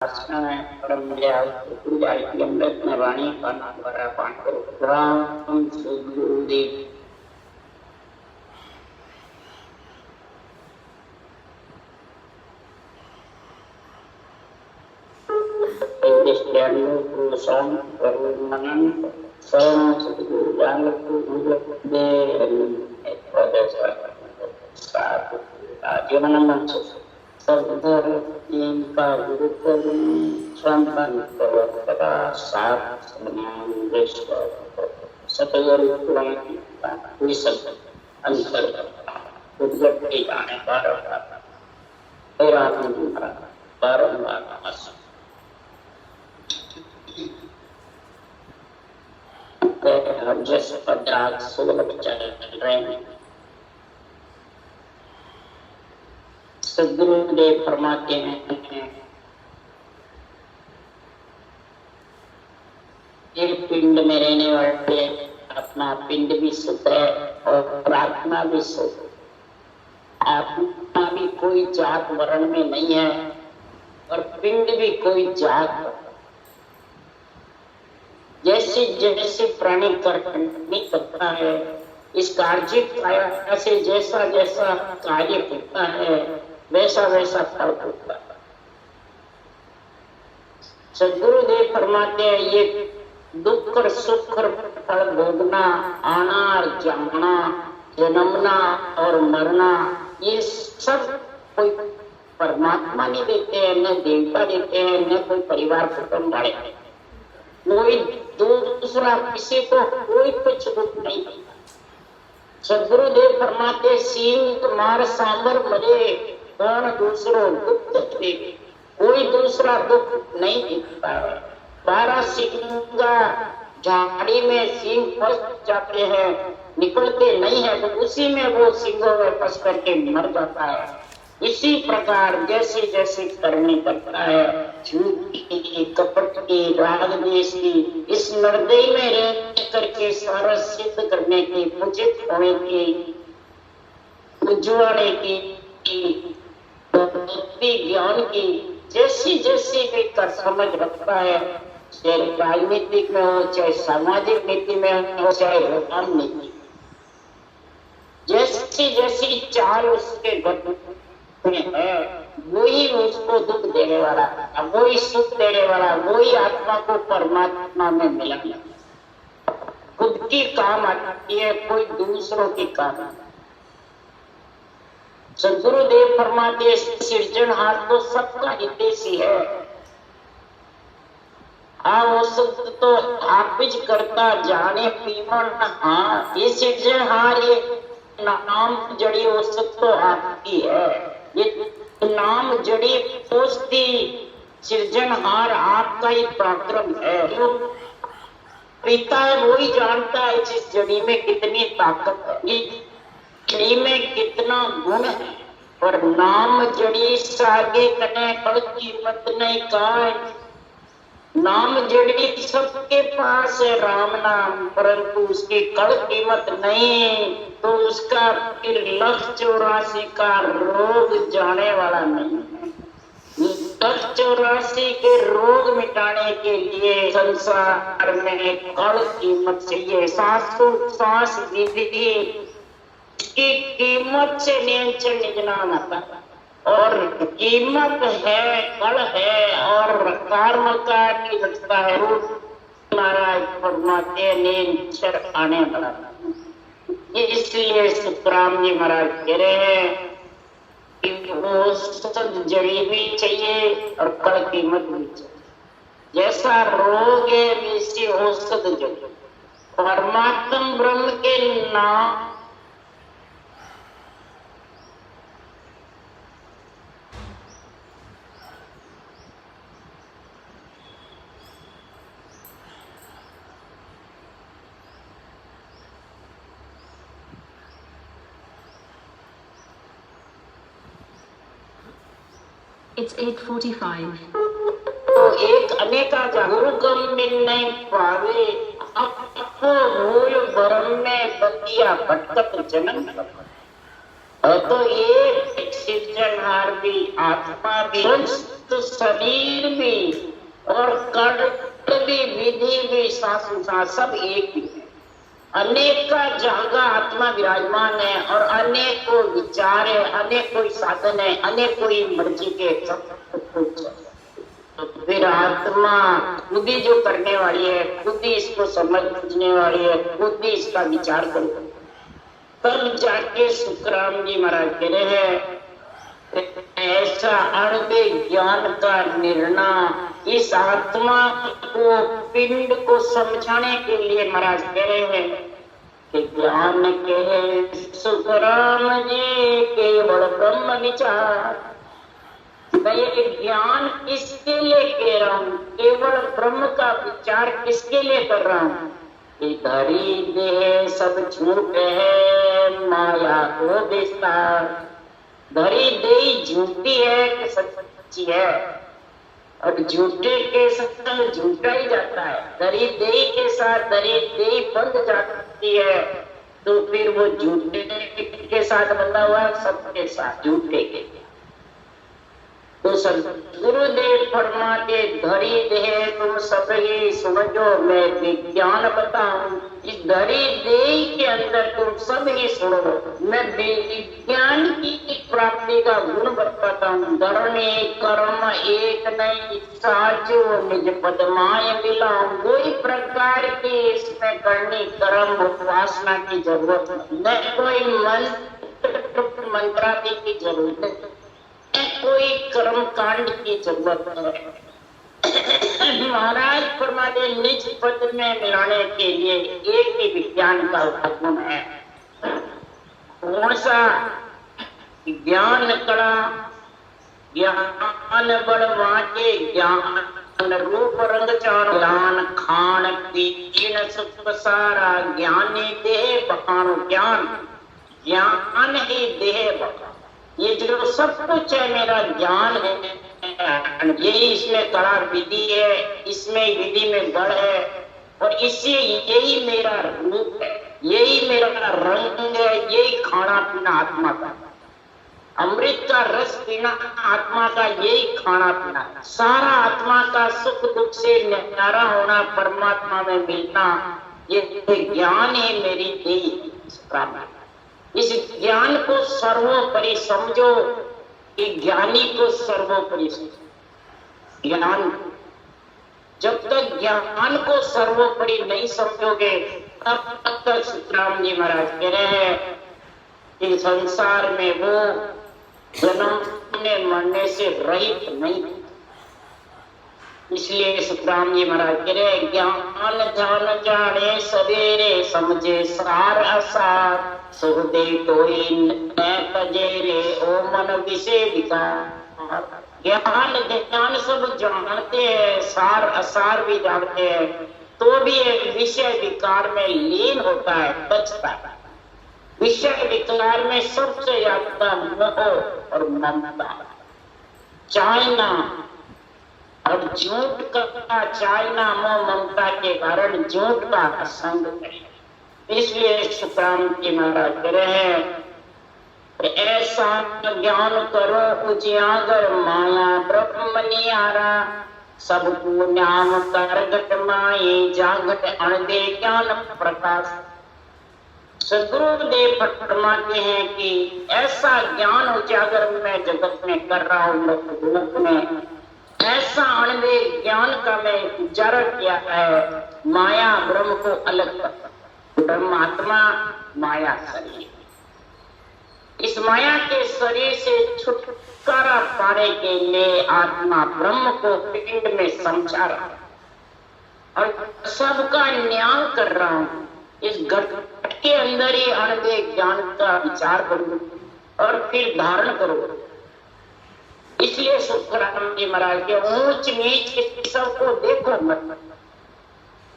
परम अमृत वाणी राम सुखदेव हम जैसे पदार्थ सुलभ चल रहे हैं। सदगुरुदेव फरमाते हैं एक पिंड में रहने वाले अपना पिंड भी शुद्ध है और आत्मा भी शुद्ध है। आत्मा भी कोई जात वर्ण में नहीं है और पिंड भी कोई जात। जैसे जैसे प्राणी कर्तव्य करता है, इस कार्य से जैसा जैसा कार्य करता है वैसा वैसा फल होता है। सदगुरुदेव फरमाते हैं ये दुख और सुख और फल भोगना, आना और जाना, जन्मना और मरना, ये सब कोई परमात्मा नहीं देते हैं, न देवता देते हैं, न कोई परिवार कुटुंब वाले। कोई दूसरा किसी को कोई कुछ दुख नहीं देता। सदगुरुदेव फरमाते सींग मार सांबर मरे कौन दूसरो दुख दे, कोई दूसरा दुख नहीं देता है। 12 सिंगा झाड़ी में सींग फंस जाते हैं, निकलते नहीं है, तो उसी में वो सिंगों में फंस करके मर जाता है। इसी प्रकार जैसे जैसे कर्म करता है, झूठ की, कपट की, राग द्वेष की, इस निर्दयी में रह करके सारा सिद्ध करने की, उचित होने की, उज्ज्वले की, ज्ञान की, जैसी जैसी भी कर समझ रखता है, चाहे राजनीतिक में हो, चाहे सामाजिक नीति में हो, चाहे भगवान नीति, जैसी जैसी चाल उसके है वही उसको दुख देने वाला, वही सुख देने वाला, वही आत्मा को परमात्मा में मिला। खुद की काम आती है, कोई दूसरों की काम। सदगुरुदेव फरमाते सृजनहार तो सबका हितैषी है। वो सब तो हाफिज करता जाने पीवन। हाँ, ये सृजनहार ये नाम जड़ी औसत तो आपकी है, ये नाम जड़ी पोषती सृजनहार आपका ही पराक्रम है। जो पिता है वही जानता है इस जड़ी में कितनी ताकत है, जड़ी में कितना गुण है। पर नाम जड़ी सागे कने कल कीमत नहीं का। नाम जड़ी सबके पास है राम नाम, परंतु उसकी कल कीमत नहीं, तो उसका फिर 1,84 का रोग जाने वाला नहीं। 1,84 के रोग मिटाने के लिए संसार में कल कीमत चाहिए। सांस विधि की कीमत से नियंत्रण निजनाम आता, और कीमत है, कल है, और कर्म का की रचना है। महाराज फरमाते नियंत्रण आने वाला। इसलिए सुखराम जी महाराज कह रहे हैं कि वो सद जड़ी भी चाहिए और कल कीमत भी चाहिए। जैसा रोग है वैसी औषध जड़ी। परमात्म ब्रह्म के नाम It's 8:45. तो एक अनेका गुरुगम मिल नहीं पावे, अपो मूल भरम में बतिया भटकत जन्म। तो ये सृजनहार भी, आत्मा भी, तो शरीर भी और कर्म भी, विधि भी, शासन सब एक ही है। अनेक का जागा आत्मा विराजमान है और अनेक को विचार है, अनेक कोई साधन है, अनेक कोई मर्जी के सब कुछ है। तो फिर आत्मा खुद ही जो करने वाली है, खुद ही इसको समझने वाली है, खुद ही इसका विचार करे, तब जाके सुखराम जी महाराज कह रहे हैं ऐसा अणुवे ज्ञान का निर्णय इस आत्मा को, पिंड को समझाने के लिए महाराज कह रहे हैं कि ज्ञान के सुखराम जी केवल ब्रह्म विचार। मैं ये ज्ञान किसके लिए कह रहा हूँ, केवल ब्रह्म का विचार किसके लिए कर रहा हूँ। धरी देह सब झूठ है, माया को विस्तार। धरी देह झूठी है कि सच्ची है, और झूठे के साथ झूठा ही जाता है। धरी देह के साथ धरी देह बंध जाती है, तो फिर वो झूठे के साथ बंधा हुआ है, सबके साथ झूठे के। तो गुरुदेव फरमाते धरी देह तुम सब ही समझो, मैं विज्ञान बताऊं। इस धरी देह के अंदर तुम सब ही सुनो, मैं विज्ञान की प्राप्ति का गुण बताता हूँ। धर्मी कर्म एक नहीं, साचो निज पद माय मिलाऊं। कोई प्रकार की इसमें करनी कर्म उपासना की जरूरत नहीं, कोई मंत्रादि की जरूरत नहीं, कोई कर्म कांड की जरूरत है। महाराज फरमाते निज पद में मिलाने के लिए एक ही विज्ञान का हुक्म है। कौन सा ज्ञान कड़ा, ज्ञान बड़ वाटे, ज्ञान रूप रंग चार, ज्ञान खान पीन सुख सारा, ज्ञानी देह बखानो ज्ञान, ज्ञान ही देह बखानो। ये जो सब कुछ है मेरा ज्ञान है, यही इसमें कड़ा विधि है, इसमें विधि में गढ़ है, और इससे यही मेरा रूप है, यही मेरा रंग है, यही खाना पीना आत्मा का, अमृत का रस पीना आत्मा का, यही खाना पीना। सारा आत्मा का सुख दुख से न्यारा होना, परमात्मा में मिलना, ये ज्ञान है मेरी देह। इस ज्ञान को सर्वोपरि समझो, कि ज्ञानी को सर्वोपरि समझो। ज्ञान, जब तक ज्ञान को सर्वोपरि नहीं समझोगे, तब तक सुखराम जी महाराज कह रहे हैं कि संसार में वो जन्मने मरने से रहित नहीं। इसलिए सुखराम जी महाराज कह रहे ज्ञान ध्यान जाने सवेरे, समझे सार असार, सुखदे कोई न तजेरे, ओ मन विषय विकार। ज्ञान ध्यान सब जानते हैं, सार असार भी जानते हैं, तो भी एक विषय विकार में लीन होता है, बचता है। विषय विकार में सबसे ज्यादा मोह और ममता, चाहना और झूठ का चाहना, मोह ममता के कारण झूठ का संग है। इसलिए सुखराम जी महाराज कह रहे हैं ऐसा ज्ञान करो उजियागर, माया ब्रह्म नियारा, सबको नाम करगट माई, जागट अणदे ज्ञान प्रकाश। सदगुरुदेव फरमाते हैं कि ऐसा ज्ञान उजागर मैं जगत में कर रहा हूँ, लोक में ऐसा अणदे ज्ञान का मैं उजागर किया है। माया ब्रह्म को अलग कर, ब्रह्मात्मा माया शरीर, इस माया के शरीर से छुटकारा पाने के लिए आत्मा ब्रह्म को पिंड में समझा रहा और सबका न्याय कर रहा हूँ। इस घट के अंदर ही अणदे ज्ञान का विचार करो और फिर धारण करो। इसलिए सुखराम जी महाराज के ऊंच नीच सबको देखो मत,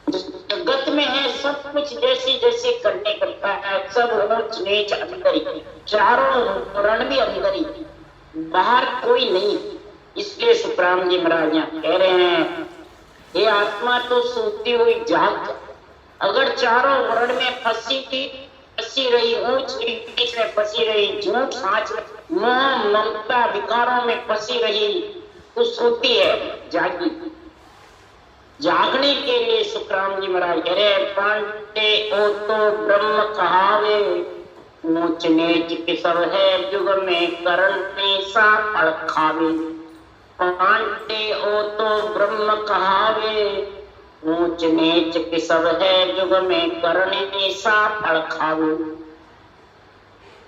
जगत में है सब कुछ जैसी जैसी करने करता है, सब ऊंच नीच अंदर ही, चारों वर्ण भी अंदर ही, बाहर कोई नहीं। इसलिए सुखराम जी महाराज यहाँ कह रहे हैं ये आत्मा तो सोती हुई जाग, अगर चारों वर्ण में फंसी रही, ऊंच नीच में फंसी रही, झूठ साच मोह ममता विकारों में फंसी रही, तो सोती है, जागी। जागने के लिए सुखराम जी महाराज कह रहे हैं, पांडे ओ तो ब्रह्म कहावे, ऊंच नीच के सब है युग में करने सा फल खावे। पांडे ओ तो ब्रह्म कहावे, ऊंच नीच के सब है युग में करने सा फल खावे।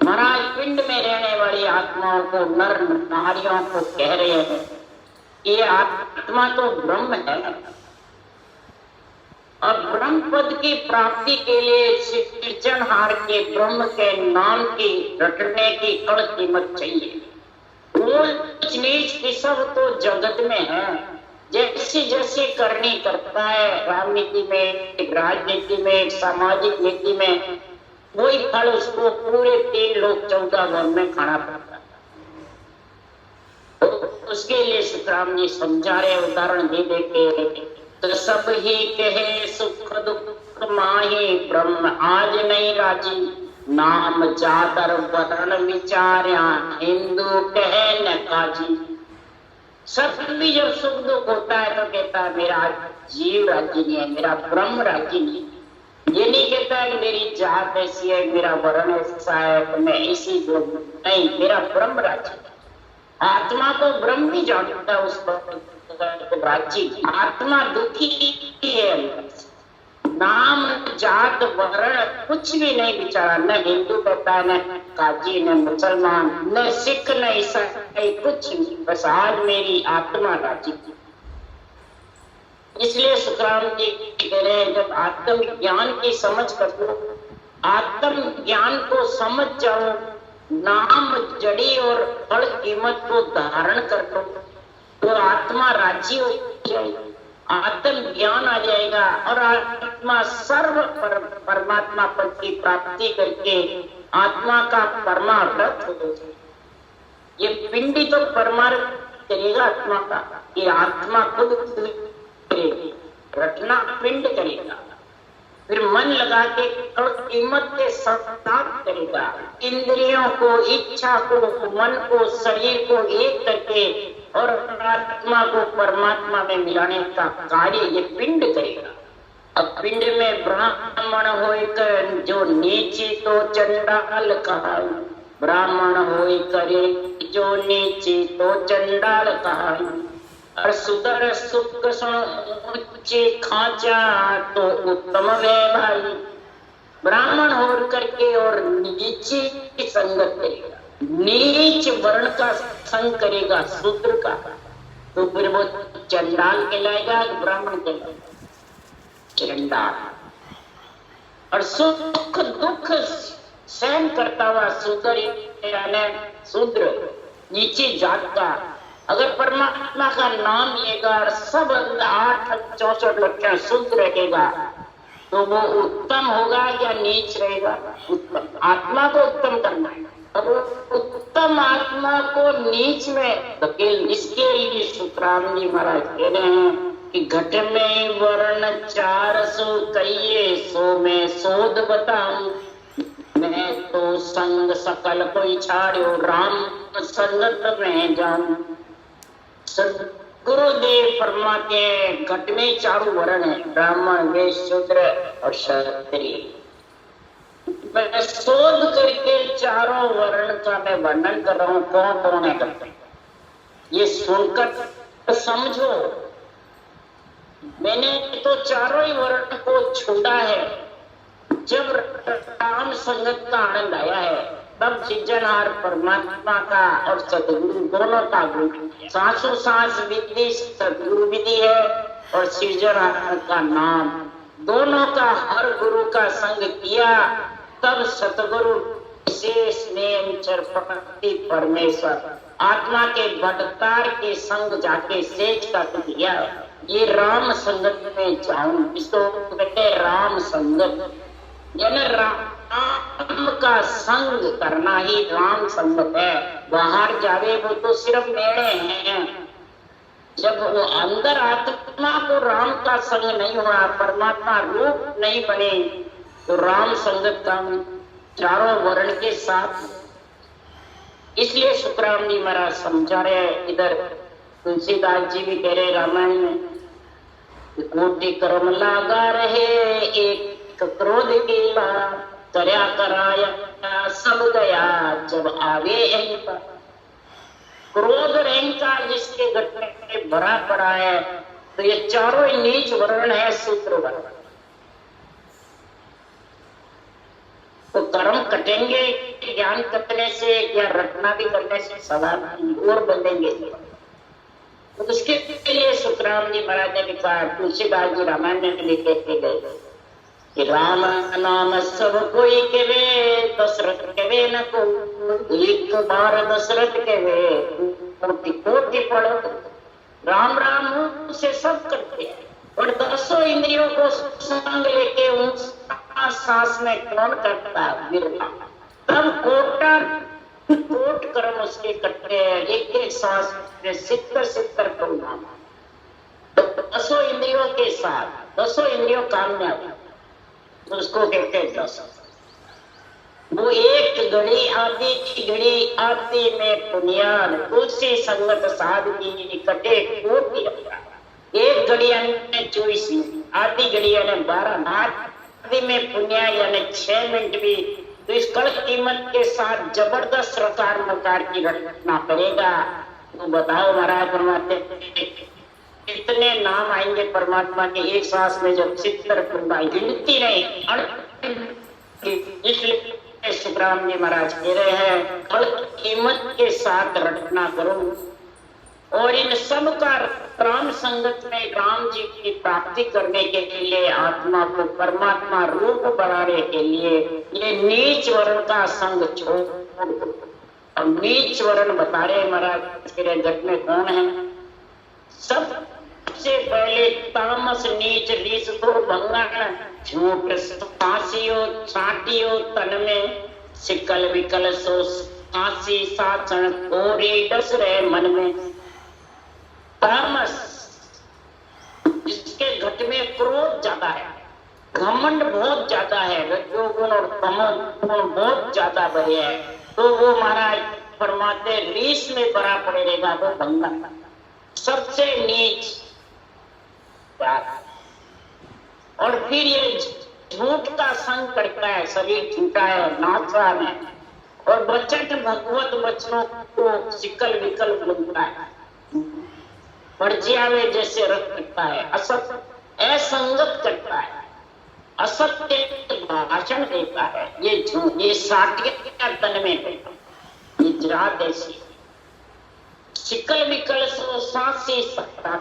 महाराज पिंड में रहने वाली आत्माओं को, नर नारियों को कह रहे हैं, ये आत्मा तो ब्रह्म है और ब्रह्म पद की प्राप्ति के लिए सृजनहार के ब्रह्म के नाम की रटने की कड़ कीमत चाहिए। ऊंच नीच की सब तो जगत में है, जैसे जैसे करनी करता है, राजनीति में, राजनीति में, सामाजिक नीति में, वही फल उसको पूरे 3 लोग 14 वन में खाना पड़ता है। तो उसके लिए सुखराम जी समझा रहे, उदाहरण दे देके, तो सब ही कहे सुख दुख माही, ब्रह्म आज नहीं राजी, नाम जातर वर्ण विचार्या, हिंदू कहे न काजी। सब भी जब सुख दुख होता है तो कहता है मेरा जीव राजी नहीं है, मेरा ब्रह्म राजी नहीं। ये नहीं कहता है कि मेरी जात ऐसी है, मेरा वर्ण ऐसा है, तो मैं ऐसी नहीं, मेरा ब्रह्म राजी। आत्मा को ब्रह्म भी जानता है, उस राज्य आत्मा दुखी है, नाम जात वर्ण कुछ भी नहीं बिचारा, न हिंदू कहता है, न काजी, न मुसलमान, न सिख, न ईसाई, कुछ नहीं, बस आज मेरी आत्मा राजी। इसलिए सुखराम जी कह रहे हैं, जब आत्म ज्ञान की समझ कर लो, आत्म ज्ञान को समझ जाओ, नाम जड़ी और फल कीमत को धारण कर लो, तो आत्मा राजी हो जाएगी, आत्म ज्ञान आ जाएगा और आत्मा सर्व परमात्मा पद की प्राप्ति करके आत्मा का परमार्थ हो जाएगा। ये पिंडी तो परमार्थ करेगा आत्मा का, ये आत्मा खुद करेगी, रटना पिंड करेगा, फिर मन लगा के कीमत के साथ करेगा, इंद्रियों को, इच्छा को, मन को, शरीर को एक करके और आत्मा को परमात्मा में मिलाने का कार्य ये पिंड करेगा। अब पिंड में ब्राह्मण होकर जो नीचे तो चंडाल कहा, ब्राह्मण होई करे जो नीचे तो चंडाल कहा, और सुधर सुख ऊंचे खाचा तो उत्तम वे भाई। ब्राह्मण हो करके और नीचे की संगत करेगा, नीच वर्ण का संग करेगा, शूद्र का, तो फिर वो चंडाल कहलाएगा, ब्राह्मण कहलाएगा, चंडाल। और सुख दुख सहन करता हुआ शूद्र यानी शूद्र, नीचे जात का, अगर परमात्मा का नाम लेगा और सब 864 लक्षण शुद्ध रहेगा, तो वो उत्तम होगा या नीच रहेगा? उत्तम। आत्मा को उत्तम करना है, अब उत्तम आत्मा को नीच में धकेल, इसके लिए सुखराम जी महाराज कह रहे हैं कि घट में वर्ण 400 कहिए, सो में शोध बताऊं, मैं तो संग सकल कोई छाड़ो, राम संगत में जाऊं। गुरुदेव फरमाते हैं घट में 4 वर्ण है, ब्राह्मण, वैश्य, शूद्र और क्षत्रिय। मैं शोध करके 4 वर्ण का मैं वर्णन कर रहा हूँ, कौन कौन है करते, ये सुनकर समझो। मैंने तो 4 ही वर्ण को छोड़ा है, जब राम संगत का आनंद आया है, तब सृजनहार परमात्मा का और सदगुरु दोनों का गुरु, सांसों सांस विधि सदगुरु विधि है और सृजनहार का नाम, दोनों का हर गुरु का संग किया, तब सतगुरु विशेष नेम चरपति परमेश्वर आत्मा के भटकार के संग जाके सेज का दिया। ये राम संगत में जाऊं, इसको कहते राम संगत, यानी राम का संग करना ही राम संगत है। बाहर जावे वो तो सिर्फ मेरे हैं, जब वो अंदर आत्मा को राम का संग नहीं हुआ, परमात्मा रूप नहीं बने, तो राम संगत का 4 वर्ण के साथ। इसलिए सुखराम जी महाराज समझा रहे इधर तुलसीदास जी भी कह रहे रामायण में, कोटि कर्म लागा रहे एक क्रोध की बात, करया कराया सब गया जब आवे यहीं पर। क्रोध अहंकार जिसके घट में भरा पड़ा है, तो ये चारों ही नीच वर्ण है, सूत्र वर्ण। तो कर्म कटेंगे ज्ञान करने से या रटना भी करने से, सवाल और बदलेंगे। तो उसके लिए सुखराम जी महाराज ने लिखा, तुलसीदास जी रामायण में लिखे गए कि राम नाम सब कोई केवे, दशरथ केवे न को, एक बार दशरथ केवे कोटि कोटि पढ़ो। राम राम से सब करते हैं, और 10 इंद्रियों को संग लेके उस सांस में कौन करता है, विरला। तब कोट कर्म उसके कटते हैं, एक एक सांस में 70 करुणा। तो 10 इंद्रियों के साथ 10 इंद्रियों काम में आती, तो उसको कहते हैं 10। वो एक घड़ी आती में पुनियान, तुलसी संगत साध की कटे कोटि अपराध। एक घड़ी यानी 24 मिनट, आधी घड़ी यानी 12, आधी में पुण्य यानी 6 मिनट भी, तो इस कल कीमत के साथ जबरदस्त रकार की रचना करेगा। तो बताओ महाराज परमात्मा कितने नाम आएंगे परमात्मा के एक सांस में, जब 70 गिनती नहीं। इसलिए सुखराम जी महाराज कह रहे हैं, कल कीमत के साथ रटना करो, और इन सब का राम संगत में राम जी की प्राप्ति करने के लिए, आत्मा को परमात्मा रूप बनाने के लिए ये नीच वर्ण का संग छोड़। और नीच वर्ण बता रहे महाराज तेरे जग में कौन है? सबसे पहले तामस नीच रीस को भंगन, झूठ सासियो छाटियो तन में, सिकल विकल सो सासी साचन कोरी डस रहे मन में। तामस जिसके घट में क्रोध ज्यादा है, घमंड बहुत ज्यादा है, रजोगुण और तमोगुण बहुत ज्यादा भरे है, तो वो महाराज फरमाते रीस में भरा पड़े रहेगा, वो भंगन सबसे नीच बात। और फिर ये झूठ का संग करता है, शरीर झूठा है, नाचा है, और बचट भगवत वचनों को सिकल विकल बोलता है, मर्जियावे जैसे रख सकता है, असत्य असंगत करता है, असत्य भाषण देता है, ये झूठ, ये साटिया तन में देता, ये जात ऐसी सिकल विकल सो सांसी सकता,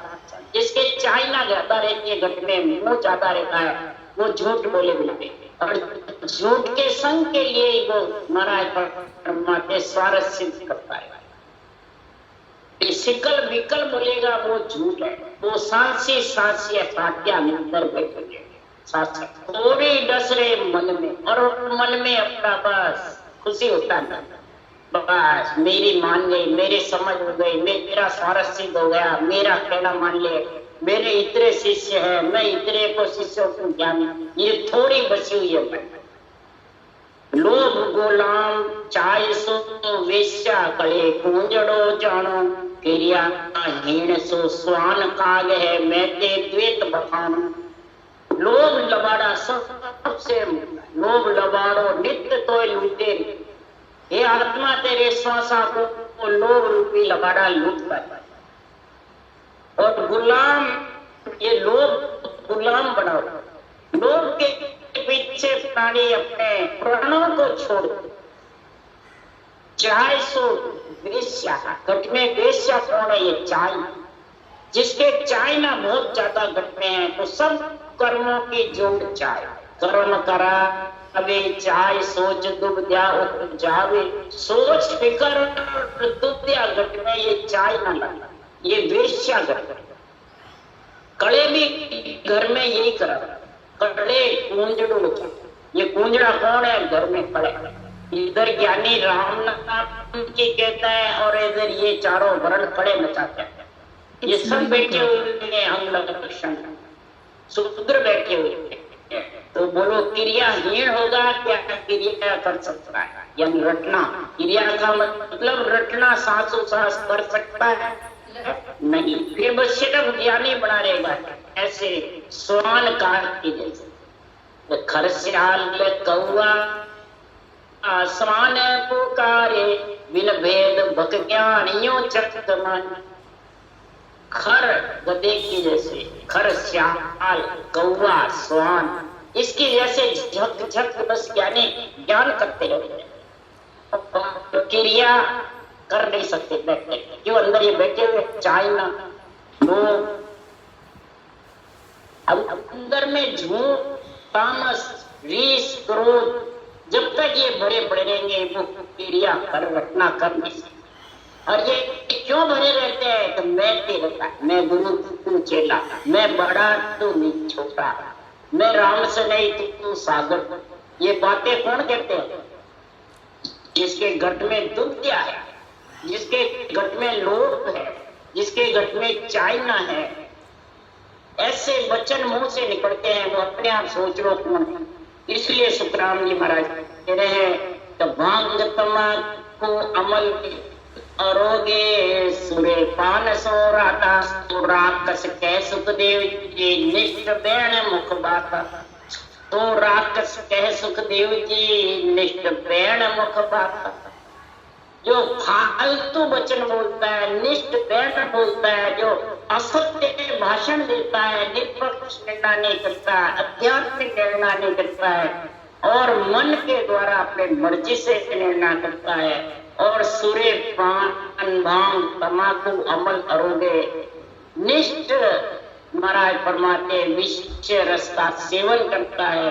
जिसके चाइना ज्यादा रहती है, घट में मुंह ज्यादा रहता है, वो झूठ बोले बिलते, और झूठ के संग के लिए वो महाराज परमात्मा स्वारस्य सिद्ध करता है। सिकल विकल बोलेगा वो झूठ है, वो सांसी सांसी साटिया मिलकर बैठेंगे, थोड़ी डस रहे मन में, और मन में अपना बस खुशी होता है, बस मेरी मान गई, मेरी समझ हो गई, मेरा स्वारस्य सिद्ध हो गया, मेरा कहना मान ले, मेरे इतने शिष्य है, मैं इतने को शिष्यों को ज्ञान, ये थोड़ी बची हुई है। लोभ गुलाम चाय सो वेश्या कले कुंजड़ो जानो, क्रिया हीन सो स्वान काग है, मैं ते द्वेत बखान। लोभ लबाड़ा सबसे, लोभ लबाड़ो नित्य तो लूटे, ये आत्मा तेरे श्वासा को लोभ रूपी लबाड़ा लूटता है। और गुलाम, ये लोभ गुलाम बनाओ, लोभ के पीछे प्राणी अपने प्राणों को छोड़, चाय सो वेश्या, घट में वेश्या कौन है? ये चाय, जिसके चाय ना बहुत ज्यादा घट में है, तो सब कर्मों की जोड़ चाय, कर्म करा अबे चाय सोच दुबद्या जावे, सोच फिकर दुबद्या घट में ये चाय ना लगा, ये वेश्या घट। कड़े भी घर में यही करा, कड़े कुंजड़ू, ये कुंजड़ा कौन है? घर में कड़े। इधर ज्ञानी राम नाम की कहता है, और इधर ये चारों वर्ण कड़े मचाते हैं, ये सब बैठे हुए हैं अंग लक्षण, शूद्र बैठे हुए हैं। तो बोलो क्रियाहीन होगा क्या? क्रिया कर सकता है, यानी रटना, क्रिया का मतलब रटना, सांसों सांस कर सकता है, नहीं, फिर वो सिर्फ ज्ञानी बना रहेगा। ऐसे स्वान काल की जैसे खरस्याल कौआ आसमान पुकारे, बिन भेद बक ज्ञानियों चक मन। खर गधे की जैसे, खरस्याल कौआ स्वान, इसकी जैसे झक झक बस ज्ञानी ज्ञान करते रहते हैं, क्रिया कर नहीं सकते बैठे। जो अंदर ये बैठे हुए चाइना लोग, अब अंदर में झूठ, तामस, रीस, क्रोध, जब तक ये भरे पड़े रहेंगे वो क्रिया परिवर्तन कर नहीं सकते। और ये क्यों भरे रहते हैं? तो मैं रहता, मैं गुरु तू चेला, मैं बड़ा तू नहीं छोटा, मैं राम से नहीं तू सागर। ये बातें कौन कहते हैं? जिसके घट में दुख क्या है, जिसके घट में लोभ है, जिसके घट में चाइना है, ऐसे वचन मुंह से निकलते हैं, वो अपने आप सोच लो कौन है। इसलिए सुखराम जी महाराज कह रहे हैं तो भांग तमाकू अमल अरोगे, सुरे पान सोराता, राक्षस कह सुखदेव जी निष्ठ बैण मुख बाता। तो राक्षस कह सुखदेव जी निष्ठ बैण मुख बाता। जो फालतू वचन बोलता है, निष्ठ बैठ बोलता है, जो असत्य भाषण देता है, निष्पक्ष निर्णय नहीं करता, आध्यात्मिक निर्णय नहीं करता है, और मन के द्वारा अपने मर्जी से निर्णय करता है, और सुरे पान भांग तमाकू अमल अरोगे, निष्ठ महाराज फरमाते विषय रस का सेवन करता है,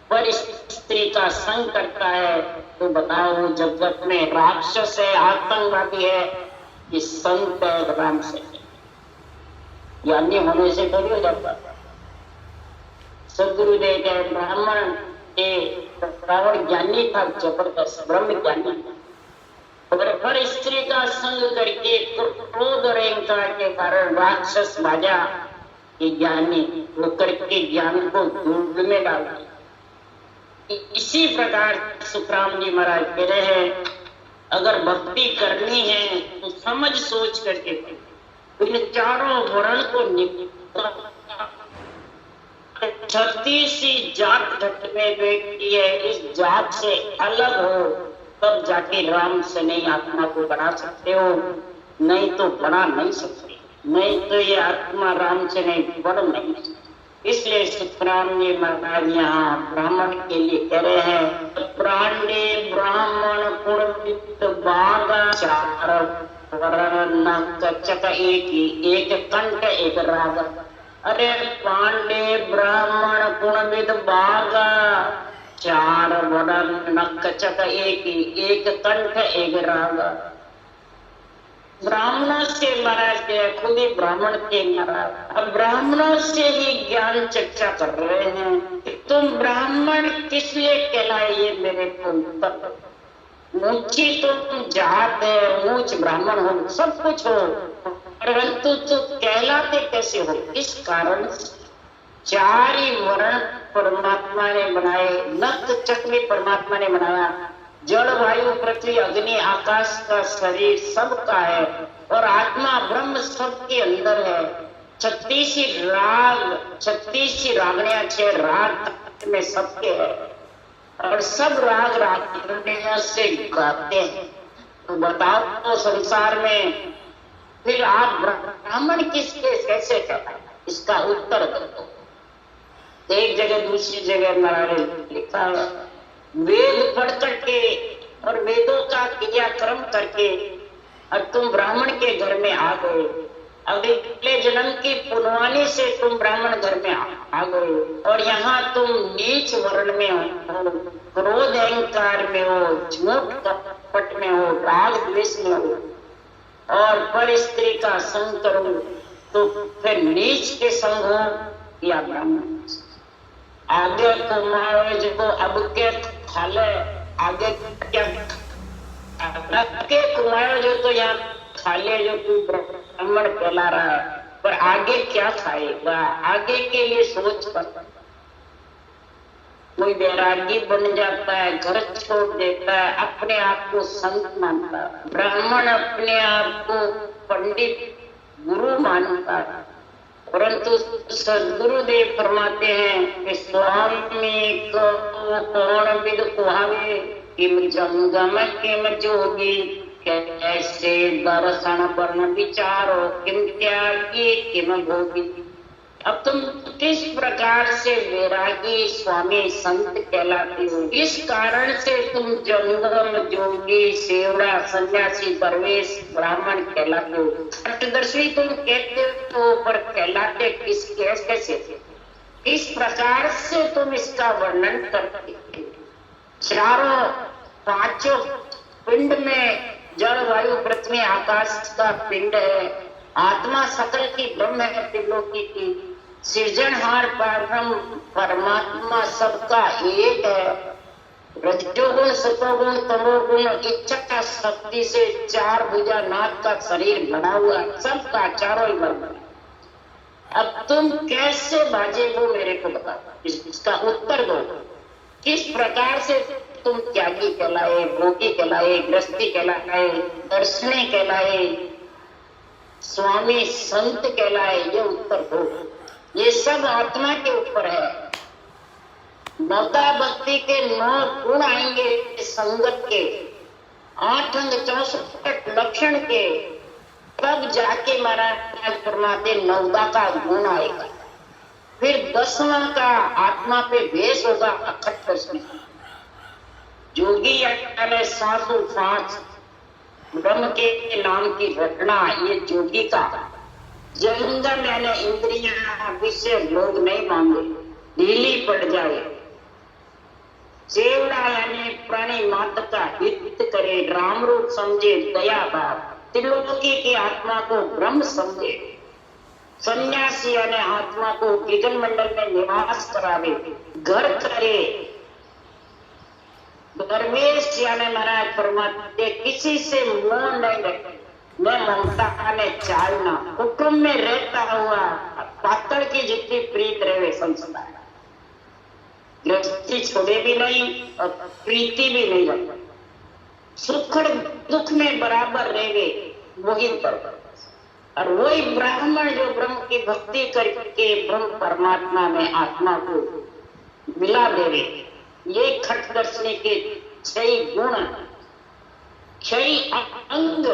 पर स्त्री का संग करता है, तो बताओ जगत में राक्षस है, आतंकवादी है, कि संत है राम से ज्ञानी होने से थोड़ी हो जाता। सदगुरुदेव के ब्राह्मण के रावण ज्ञानी था, जबरदस्त ब्रह्म ज्ञानी था, पर स्त्री का संग करके क्रोध और अहंकार के कारण राक्षस बाजा के ज्ञानी होकर के ज्ञान को धूल में डाल दिया। इसी प्रकार सुखराम जी महाराज कह रहे हैं अगर भक्ति करनी है तो समझ सोच करके इन चारों वर्ण को निकाल। 36 जात घट में बैठी है, इस जात से अलग हो तब जाके राम से नहीं आत्मा को बना सकते हो, नहीं तो बना नहीं सकते, नहीं तो ये आत्मा राम से नहीं बढ़ नहीं सकती। इसलिए सुखराम जी महाराज यहाँ ब्राह्मण के लिए कह रहे हैं प्राणे ब्राह्मण कुणवित बागा चार वर्ण कचक एक कंठ एक राग। अरे पांडे ब्राह्मण कुणविद बागा चार वर्ण नकचक एक कंठ एक राग। ब्राह्मणों से महाराज के खुद ही ब्राह्मण के महाराज अब ब्राह्मणों से ही ज्ञान चर्चा कर रहे हैं। तुम ब्राह्मण किस लिए कहलाए ये मेरे को ऊंची तुम जात है, ऊंच ब्राह्मण हो, सब कुछ हो, परंतु तुम कहलाते कैसे हो? इस कारण चार ही वर्ण परमात्मा ने बनाए, नख चक्र परमात्मा ने बनाया, जल वायु पृथ्वी अग्नि आकाश का शरीर सबका है, और आत्मा ब्रह्म सबके अंदर है। 36 राग 36 रागनियां 6 राग में सबके है, और सब राग रागनियां से गाते हैं। तो बताओ तो संसार में फिर आप ब्राह्मण किसके कैसे कहते हैं? इसका उत्तर दो। एक जगह दूसरी जगह महाराज लिखा है वेद पढ़ करके और वेदों का क्रियाक्रम करके और तुम ब्राह्मण के घर में आ गए, अगले जन्म की पुनवानी से तुम ब्राह्मण घर में आ गए, और यहाँ तुम नीच वर्ण में हो, क्रोध अहंकार में हो, झूठ कपट में हो, राग द्वेष में हो, और पर स्त्री का संग करो, तो फिर नीच के संग हो या ब्राह्मण। आगे कुमार जो अब के खाले आगे क्या के कुमार जो तो यहाँ खाले जो तू ब्राह्मण कहला रहा है, पर आगे क्या खाएगा? आगे के लिए सोच कर कोई वैरागी बन जाता है, घर छोड़ देता है, अपने आप को संत मानता है। ब्राह्मण अपने आप को पंडित गुरु मानता, परंतु सदगुरुदेव फरमाते हैं कि स्वामी को कौन विद कुहावे, किम जंगम किम जोगी, कैसे दर्शन वर्ण विचारो, किम त्यागी किम भोगी। अब तुम किस प्रकार से वैरागी स्वामी संत कहलाते हो, इस कारण से तुम जंगम जोगी सेवड़ा सन्यासी दरवेश ब्राह्मण कहलाते हो। अष्टदर्शी तुम कहते हो, पर कहलाते किस कैसे, इस प्रकार से तुम इसका वर्णन करते हो। चारों पांचों पिंड में जल वायु पृथ्वी आकाश का पिंड है, आत्मा सकल की ब्रह्म है, त्रिलोकी की सृजनहार परम परमात्मा सबका एक है। रजोगुण सतोगुण तमोगुण इच्छा शक्ति से चार भुजा नाथ का शरीर बना हुआ, सबका चारों ही वर्ग। अब तुम कैसे बाजे वो मेरे को बताओ, इसका उत्तर दो। किस प्रकार से तुम त्यागी कहलाए, भोगी कहलाए, गृहस्थी कहलाए, दर्शनी कहलाए, स्वामी संत कहलाए, ये उत्तर दो। ये सब आत्मा के ऊपर है। नवता भक्ति के 9 गुण आएंगे संगत के, 8 अंग 64 लक्षण के, तब जाके महाराज फरमाते नवदा का गुण आएगा। फिर 10वां का आत्मा पे भेष होगा अखट दर्शन। जोगी यानी सासु सांस ब्रह्म के नाम की रचना, ये जोगी का। जंगम यानी इंद्रियां विषय लोग नहीं मांगे, ढीली पड़ जाए। सेवड़ा यानी प्राणी मात्र का हित करे, राम रूप समझे, दया भाव, त्रिलोकी की आत्मा को ब्रह्म समझे। सन्यासी यानी आत्मा को विघन मंडल में निवास करावे, घर करे। दरवेश यानी महाराज फरमाते किसी से मोह नहीं रखे, न ममता ने चालना, कुटुंब में रहता हुआ पातल की जितनी प्रीत रहे संस्कार, गृहस्थी छोड़े भी नहीं और प्रीति भी नहीं रखे, सुख दुख में बराबर रहे, वही पर। और वही ब्राह्मण जो ब्रह्म की भक्ति करके ब्रह्म परमात्मा में आत्मा को मिला देवे। ये खट दर्शनी के 6 गुण, 6 अंग,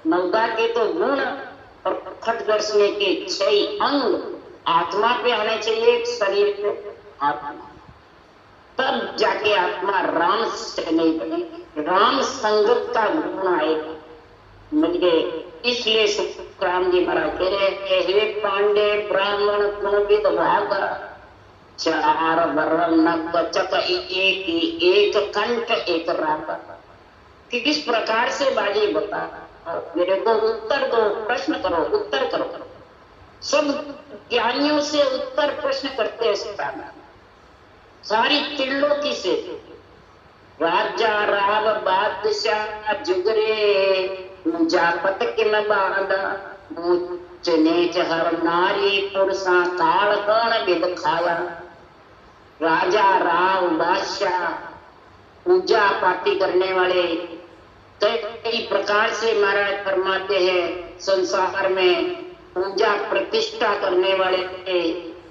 नवदा के तो गुण और खट दर्शनी के 6 अंग आत्मा पे आने चाहिए, शरीर पे आत्मा, तब जाके आत्मा राम से नहीं बनेगी। राम संगत का गुण आएगा, मिल गए। इसलिए सुखराम जी महाराज कह रहे हैं, हे पांडे ब्राह्मण कुणविद भाग, 4 वर्ण नक एक कंठ एक राग। किस प्रकार से बाजी बता, मेरे को उत्तर दो, प्रश्न करो, उत्तर करो। सब ज्ञानियों से उत्तर प्रश्न करते हैं, सारी त्रिलोकी से। राजा राव बादशाह जुगरे जापत किम बांधा, ऊंच नीच हर नारी पुरुषा काल कौन विद खाया। राजा राव बादशाह पूजा पाठी करने वाले, कई प्रकार से महाराज फरमाते हैं संसार में पूजा प्रतिष्ठा करने वाले,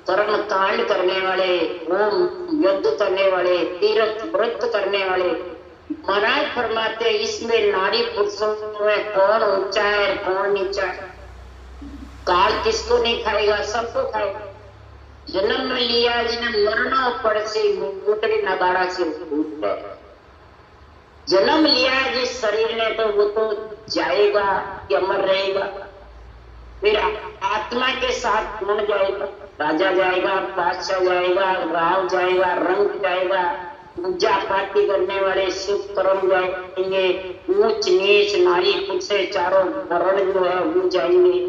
कर्म कांड करने वाले, होम युद्ध करने वाले, तीर्थ व्रत करने वाले। महाराज फरमाते इसमें नारी पुरुषों में कौन ऊंचा है कौन नीचा है। काल किसको नहीं खाएगा, सबको खाएगा। जन्म लिया जिन्हें मरना पड़ से मोटरी नगाड़ा से उठ गए। जन्म लिया जिस शरीर ने तो वो तो जाएगा कि अमर रहेगा। फिर आत्मा के साथ कौन जाएगा, राजा जाएगा, बादशाह जाएगा, राव जाएगा, रंग जाएगा, पूजा पाठी करने वाले शुभ कर्म जाएंगे, ऊंच नीच नारी पुरुष चारों वर्ण जो है वो जाएंगे।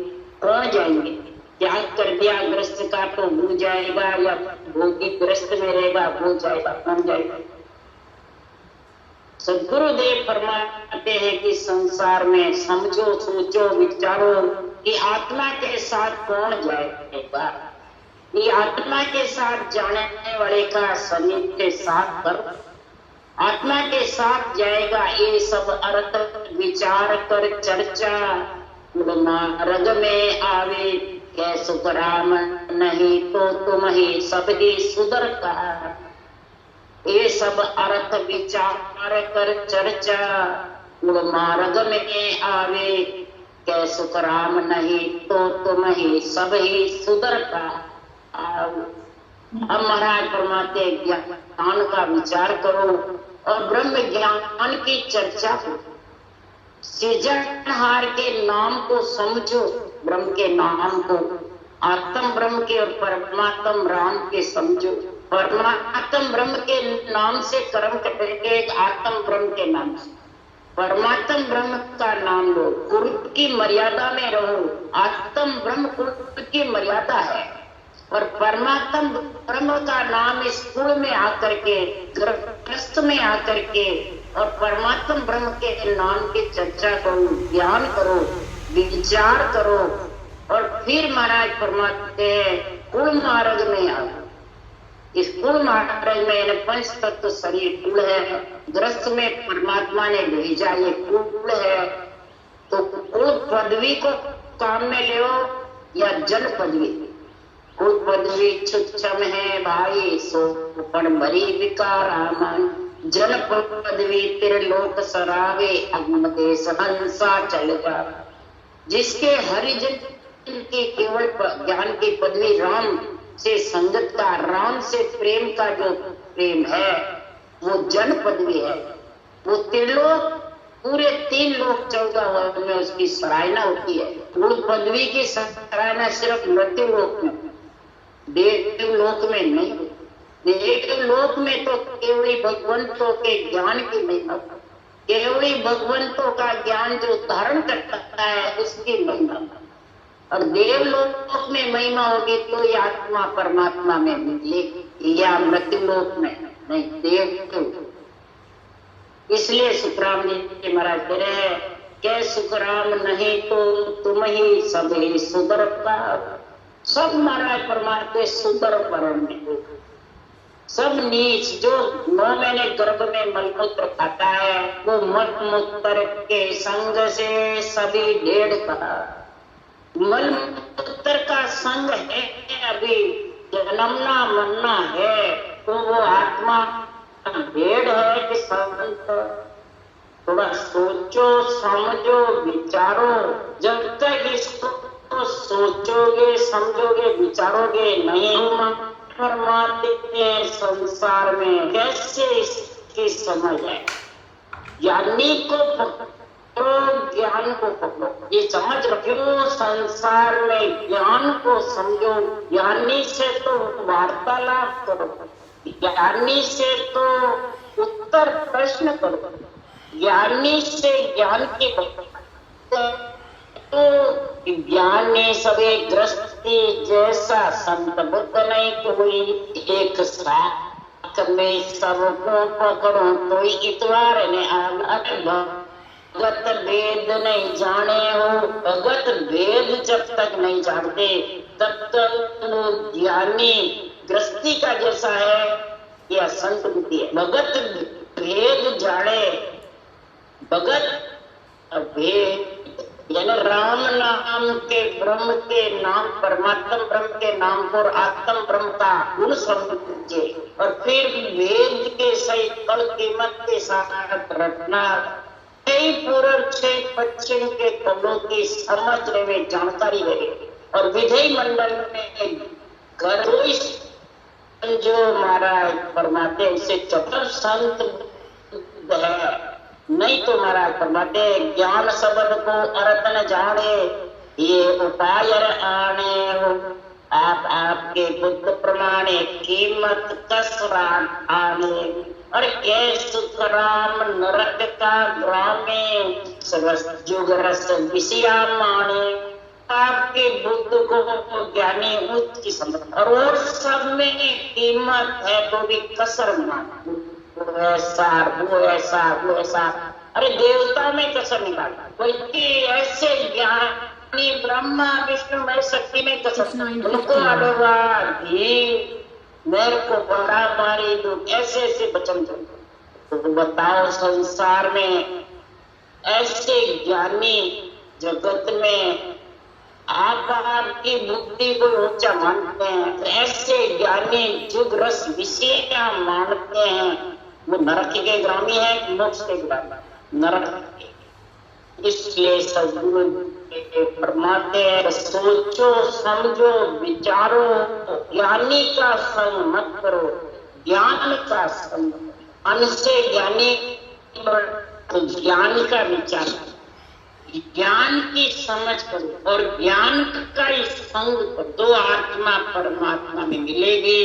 कौन जाएंगे, त्याग कर दिया ग्रस्त का तो वो जाएगा, या भोगी ग्रस्त में रहेगा वो जाएगा, कौन जाएगा। सदगुरुदेव फरमाते हैं कि संसार में समझो सोचो विचारो कि आत्मा के साथ कौन जाएगा। ये आत्मा के साथ जाने वाले का शरीर के साथ कर आत्मा के साथ जाएगा। ये सब अर्थ विचार कर चर्चा मार्ग में आवे कै सुख राम, नहीं तो तुम ही सब ही सुधरता। ये सब अर्थ विचार कर चर्चा, मार्ग में आवे कै सुख राम, नहीं तो तुम ही सब ही सुधरता। अब महाराज परमात्मा ज्ञान का विचार करो और ब्रह्म ज्ञान की चर्चा करो। सृजनहार के नाम को समझो, ब्रह्म के नाम को, आत्म ब्रह्म के और परमात्म राम के समझो। परमात्म ब्रह्म के नाम से कर्म करेंगे, आत्म ब्रह्म के नाम से। परमात्म ब्रह्म का नाम लो, कुरुप की मर्यादा में रहो। आत्म ब्रह्म कुरुप की मर्यादा है और परमात्म ब्रह्म का नाम इस कुल में आकर के, गृहस्थ में आकर के और परमात्म ब्रह्म के नाम की चर्चा करो, ज्ञान करो, विचार करो और फिर महाराज परमात्मा कुल मार्ग में आओ। इस कुल मार्ग में पंच तत्व शरीर कुल है, गृहस्थ में परमात्मा ने भेजा, ये कुल है। तो कुल पदवी को काम में ले या जन पदवी। कुल पदवी छुच्छम है भाई, सो पण भरी विकारामन। जन पदवी त्रिलोक सरावे, अग्नदेश हंसा चल जा। जिसके हरिजन की केवल ज्ञान की पदवी राम से संगत का, राम से प्रेम का जो प्रेम है वो जन पदवी है। वो त्रिलोक, पूरे 3 लोक 14 वर्ग में उसकी सराहना होती है। उस पदवी की सराहना सिर्फ मृत्यु लोक में, देव लोक में नहीं। देव लोक में तो केवली भगवंतों के ज्ञान की महिमा, केवली भगवंतों का ज्ञान जो धारण करता है उसकी महिमा। और देवलोक में महिमा होगी तो ये आत्मा परमात्मा में मिलेगी, या मृत्यु लोक में नहीं, देव। इसलिए सुखराम जी महाराज कह रहे हैं, कै सुखराम नहीं तो तुम ही सब ही सुधरता। सब महाराज परमात्मा सुधर परम में, सब नीच जो 9 महीने गर्भ में मलमूत्र खाता है वो मलमूत्र के संग से सभी ढेड़ का। मलमूत्र का संग है, अभी जन्मना मरना है तो वो आत्मा भेड़ है कि संत। थोड़ा सोचो, समझो, विचारो। जब तक इसको सोचोगे, समझोगे, विचारोगे नहीं, परमात्मा के संसार में कैसे इसकी समझ है। ज्ञानी को ज्ञान को पकड़ो, ये समझ रखो। संसार में ज्ञान को समझो, ज्ञानी से तो वार्तालाप करो, ज्ञानी से तो उत्तर प्रश्न करो, ज्ञानी से ज्ञान की तो ज्ञानी सभी गृहस्थी जैसा संत बुद्ध नहीं कोई। एक साथ में सबको पकड़ो तो इतवार ने भगत भेद नहीं जाने हो। भगत भेद जब तक नहीं जानते तब तक ज्ञानी गृहस्थी का जैसा है या संत बुद्धि है। भगत भेद जाने, भगत भेद यानी राम नाम के ब्रह्म के नाम, परमात्म ब्रह्म के नाम पर आत्म ब्रह्म का गुण समझे और फिर वेद के सहित कल कीमत के साथ रखना। कई पूर्व से पश्चिम के कलों की समझने में जानकारी रहे और विधेय मंडल में घर जो महाराज परमात्मा उसे चतुर संत है। नहीं तो महाराज परमात्मा ज्ञान शब्द को अर्थ न जाने, ये उपाय आने हो। आप आपके बुद्ध प्रमाणे कीमत कसरा आने। और ये सुखराम नरक का ग्रामे जुग रस विषया माने। आपके बुद्ध को ज्ञानी उच्च की समझ और सब में कीमत है तो भी कसर माने। ऐसा वो ऐसा वो ऐसा, अरे देवता में कसर निकालता कोई ऐसे ज्ञानी ब्रह्मा विष्णु में शक्ति में कसर उनको मेरे को बड़ा मारी तो ऐसे ऐसे वचन। तो बताओ संसार में ऐसे ज्ञानी जगत में आप आपकी बुद्धि को ऊंचा मानते हैं, तो ऐसे ज्ञानी जुग रस विषय मानते हैं, वो नरक के ग्रामी है कि मोक्ष के ग्रामी? नरक के। इसलिए सदगुरु फरमाते हैं, सोचो समझो विचारो, ज्ञानी का संग मत करो, ज्ञान का संग। अन से ज्ञानी तो ज्ञान का विचार, ज्ञान की समझ करो और ज्ञान का ही संग करो, दो आत्मा परमात्मा में मिलेगी।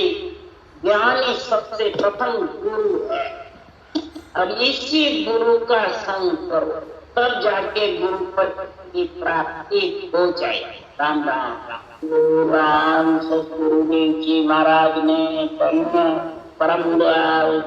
ज्ञान ही सबसे प्रथम गुरु है और इसी गुरु का संग करो, तब जाके गुरु पद की प्राप्ति हो जाएगी। राम राम राम। गुरु राम सतगुरुदेव जी महाराज ने परम दयाल